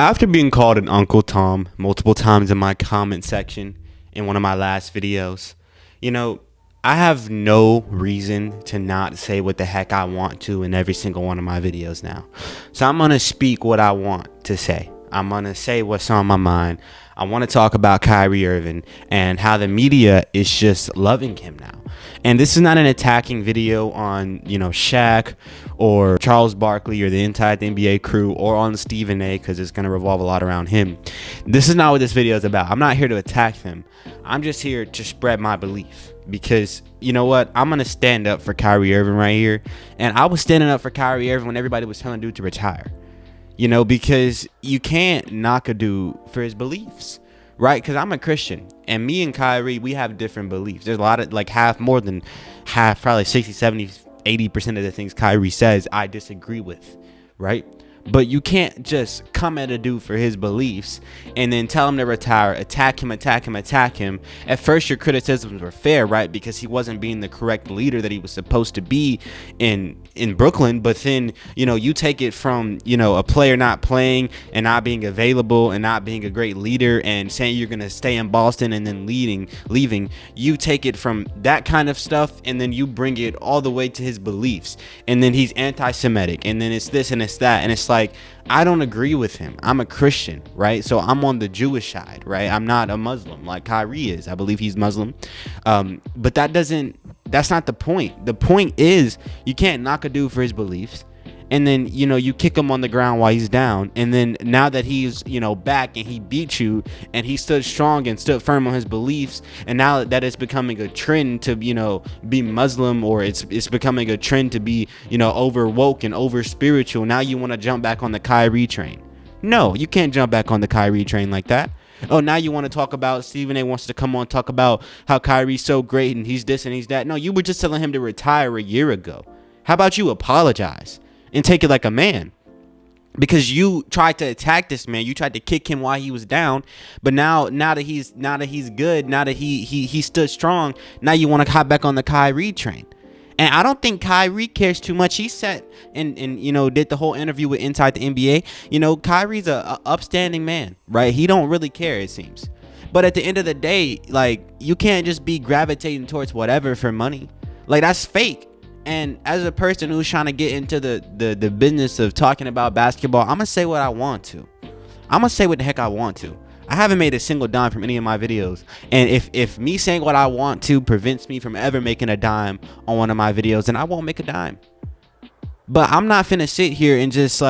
After being called an Uncle Tom multiple times in my comment section in one of my last videos, you know, I have no reason to not say what the heck I want to in every single one of my videos now. So I'm going to speak what I want to say. I'm going to say what's on my mind. I want to talk about Kyrie Irving and how the media is just loving him now. And this is not an attacking video on, Shaq or Charles Barkley or the entire NBA crew or on Stephen A, because it's going to revolve a lot around him. This is not what this video is about. I'm not here to attack them. I'm just here to spread my belief. Because you know what? I'm going to stand up for Kyrie Irving right here. And I was standing up for Kyrie Irving when everybody was telling dude to retire. Because you can't knock a dude for his beliefs, right? Because I'm a Christian, and me and Kyrie, we have different beliefs. There's a lot of more than half, probably 60, 70, 80% of the things Kyrie says I disagree with, right? But you can't just come at a dude for his beliefs and then tell him to retire, attack him. At first, your criticisms were fair, right? Because he wasn't being the correct leader that he was supposed to be in Brooklyn. But then, you take it from, a player not playing and not being available and not being a great leader and saying you're going to stay in Boston and then leaving. You take it from that kind of stuff and then you bring it all the way to his beliefs. And then he's anti-Semitic, and then it's this and it's that. And it's like, I don't agree with him. I'm a Christian, right? So I'm on the Jewish side, right? I'm not a Muslim like Kyrie is. I believe he's Muslim. But that's not the point. The point is you can't knock a dude for his beliefs. And then, you kick him on the ground while he's down. And then now that he's, back and he beat you and he stood strong and stood firm on his beliefs. And now that it's becoming a trend to, be Muslim, or it's becoming a trend to be, over woke and over spiritual. Now you want to jump back on the Kyrie train. No, you can't jump back on the Kyrie train like that. Oh, now you want to talk about Stephen A wants to come on, talk about how Kyrie's so great and he's this and he's that. No, you were just telling him to retire a year ago. How about you apologize and take it like a man? Because you tried to attack this man, you tried to kick him while he was down, but now that he's good, now that he stood strong, now you want to hop back on the Kyrie train. And I don't think Kyrie cares too much. He sat and did the whole interview with Inside the NBA. Kyrie's a upstanding man, right? He don't really care, it seems. But at the end of the day, like, you can't just be gravitating towards whatever for money. Like, that's fake. And as a person who's trying to get into the business of talking about basketball, I'm going to say what I want to. I'm going to say what the heck I want to. I haven't made a single dime from any of my videos. And if me saying what I want to prevents me from ever making a dime on one of my videos, then I won't make a dime. But I'm not finna sit here and just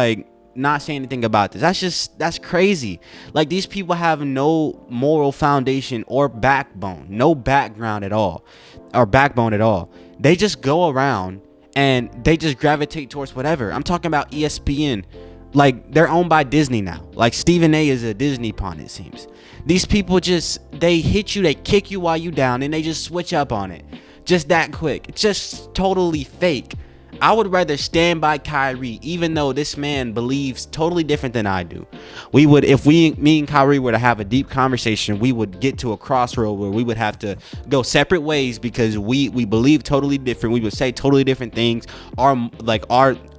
not say anything about this. That's crazy. Like, these people have no moral foundation or backbone, no background at all, or backbone at all. They just go around and they just gravitate towards whatever. I'm talking about ESPN. Like, they're owned by Disney now. Like, Stephen A is a Disney pawn, it seems. These people they hit you, they kick you while you down, and they just switch up on it. Just that quick. It's just totally fake. I would rather stand by Kyrie, even though this man believes totally different than I do. If me and Kyrie were to have a deep conversation, we would get to a crossroad where we would have to go separate ways because we believe totally different. We would say totally different things. Our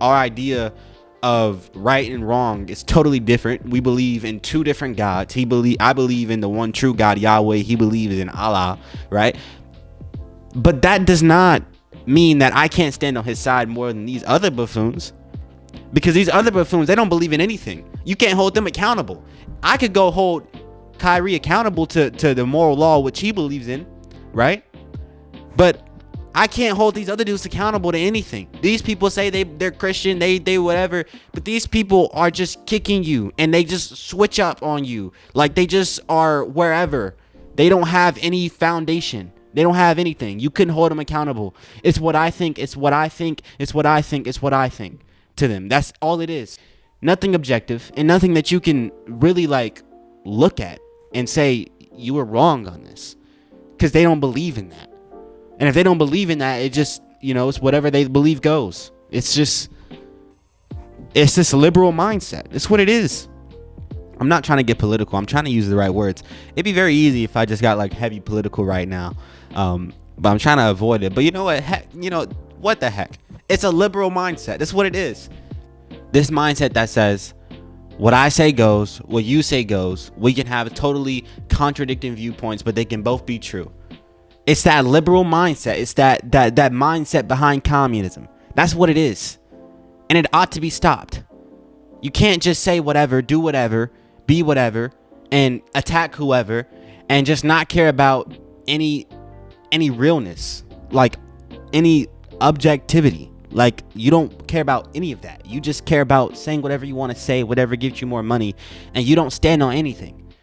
idea of right and wrong is totally different. We believe in two different gods. I believe in the one true God, Yahweh. He believes in Allah, right? But that does not mean that I can't stand on his side more than these other buffoons, because these other buffoons, they don't believe in anything. You can't hold them accountable. I could go hold Kyrie accountable to the moral law which he believes in, right? But I can't hold these other dudes accountable to anything. These people say they're Christian, they whatever, but these people are just kicking you and they just switch up on you. Like, they just are wherever. They don't have any foundation. They don't have anything. You couldn't hold them accountable. It's what I think. It's what I think. It's what I think. It's what I think to them. That's all it is. Nothing objective and nothing that you can really look at and say you were wrong on this, because they don't believe in that. And if they don't believe in that, it just, it's whatever they believe goes. It's this liberal mindset. It's what it is. I'm not trying to get political. I'm trying to use the right words. It'd be very easy if I just got heavy political right now. But I'm trying to avoid it. But you know what? What the heck? It's a liberal mindset. That's what it is. This mindset that says What I say goes, what you say goes. We can have totally contradicting viewpoints, but they can both be true. It's that liberal mindset. It's that mindset behind communism. That's what it is. And it ought to be stopped. You can't just say whatever, do whatever, be whatever, and attack whoever, and just not care about any realness, like any objectivity. Like, you don't care about any of that. You just care about saying whatever you want to say, whatever gives you more money, and you don't stand on anything.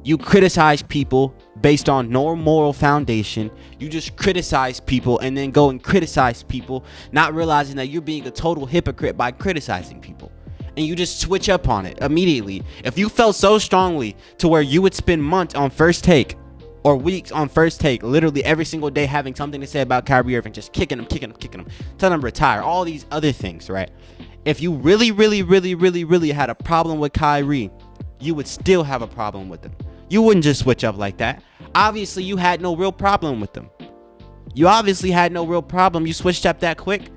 You criticize people based on no moral foundation. You just criticize people and then go and criticize people, not realizing that you're being a total hypocrite by criticizing people. And you just switch up on it immediately. If you felt so strongly to where you would spend months on First Take or weeks on First Take, literally every single day having something to say about Kyrie Irving, just kicking him, telling him to retire, all these other things, right? If you really had a problem with Kyrie, you would still have a problem with him. You wouldn't just switch up like that. Obviously, you had no real problem with him. You obviously had no real problem. You switched up that quick.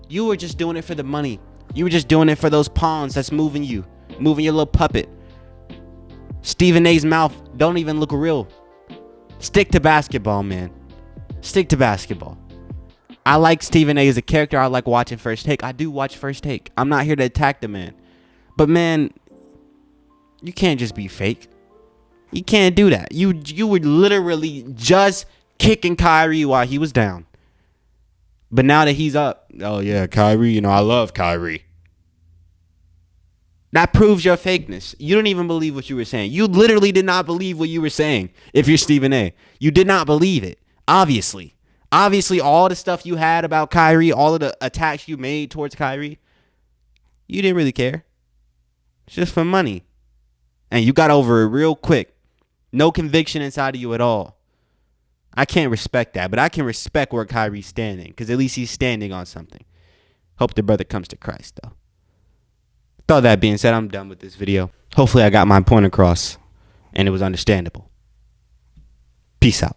You were just doing it for the money. You were just doing it for those pawns that's moving your little puppet. Stephen A's mouth don't even look real. Stick to basketball, man. Stick to basketball. I like Stephen A as a character. I like watching First Take. I do watch First Take. I'm not here to attack the man. But, man, you can't just be fake. You can't do that. You were literally just kicking Kyrie while he was down. But now that he's up, oh, yeah, Kyrie, I love Kyrie. That proves your fakeness. You don't even believe what you were saying. You literally did not believe what you were saying. If you're Stephen A, you did not believe it. Obviously, all the stuff you had about Kyrie, all of the attacks you made towards Kyrie, you didn't really care. It's just for money. And you got over it real quick. No conviction inside of you at all. I can't respect that, but I can respect where Kyrie's standing, because at least he's standing on something. Hope the brother comes to Christ, though. With all that being said, I'm done with this video. Hopefully I got my point across and it was understandable. Peace out.